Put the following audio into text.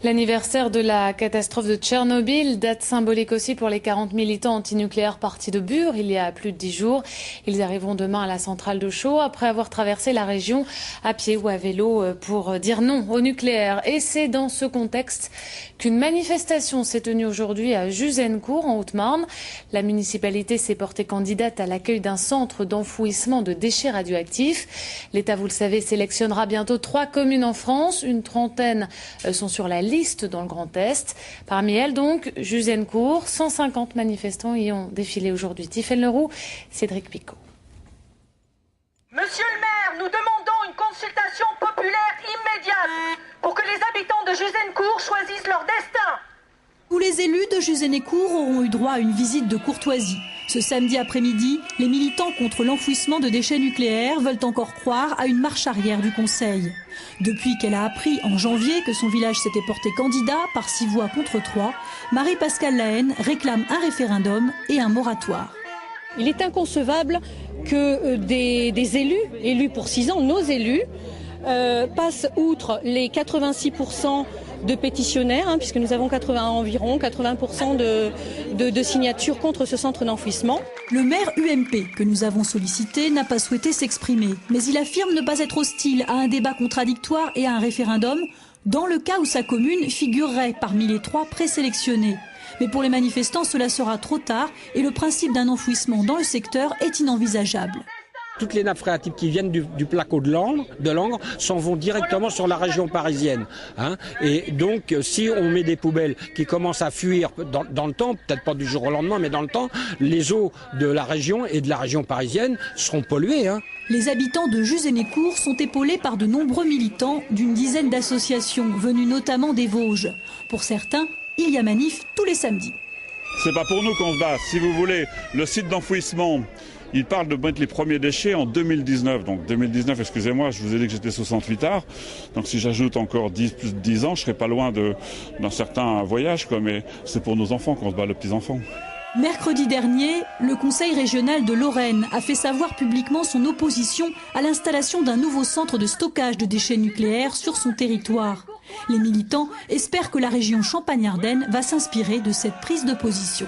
L'anniversaire de la catastrophe de Tchernobyl, date symbolique aussi pour les 40 militants antinucléaires partis de Bure il y a plus de 10 jours. Ils arriveront demain à la centrale de Chaux après avoir traversé la région à pied ou à vélo pour dire non au nucléaire. Et c'est dans ce contexte qu'une manifestation s'est tenue aujourd'hui à Juzencourt en Haute-Marne. La municipalité s'est portée candidate à l'accueil d'un centre d'enfouissement de déchets radioactifs. L'État, vous le savez, sélectionnera bientôt 3 communes en France. Une trentaine sont sur la liste dans le Grand Est. Parmi elles, donc, Juzencourt. 150 manifestants y ont défilé aujourd'hui. Tiffaine Leroux, Cédric Picot. Monsieur le maire, nous demandons une consultation populaire immédiate pour que les habitants de Juzencourt choisissent leur destin. Tous les élus de Juzencourt auront eu droit à une visite de courtoisie. Ce samedi après-midi, les militants contre l'enfouissement de déchets nucléaires veulent encore croire à une marche arrière du Conseil. Depuis qu'elle a appris en janvier que son village s'était porté candidat par 6 voix contre 3, Marie-Pascale Lahaine réclame un référendum et un moratoire. Il est inconcevable que des élus pour 6 ans, nos élus, passent outre les 86% de pétitionnaires, puisque nous avons environ 80% de signatures contre ce centre d'enfouissement. Le maire UMP que nous avons sollicité n'a pas souhaité s'exprimer, mais il affirme ne pas être hostile à un débat contradictoire et à un référendum, dans le cas où sa commune figurerait parmi les 3 présélectionnés. Mais pour les manifestants, cela sera trop tard et le principe d'un enfouissement dans le secteur est inenvisageable. Toutes les nappes phréatiques qui viennent du plateau de Langres s'en vont directement sur la région parisienne. Et donc, si on met des poubelles qui commencent à fuir dans le temps, peut-être pas du jour au lendemain, mais dans le temps, les eaux de la région et de la région parisienne seront polluées. Les habitants de Juzencourt sont épaulés par de nombreux militants d'une dizaine d'associations, venus notamment des Vosges. Pour certains, il y a manif tous les samedis. C'est pas pour nous qu'on se bat. Si vous voulez, le site d'enfouissement, il parle de mettre les premiers déchets en 2019. Donc 2019, excusez-moi, je vous ai dit que j'étais 68 ans. Donc si j'ajoute encore plus de 10 ans, je serai pas loin d'un certain voyage, mais c'est pour nos enfants qu'on se bat, les petits-enfants. Mercredi dernier, le Conseil régional de Lorraine a fait savoir publiquement son opposition à l'installation d'un nouveau centre de stockage de déchets nucléaires sur son territoire. Les militants espèrent que la région Champagne-Ardenne va s'inspirer de cette prise de position.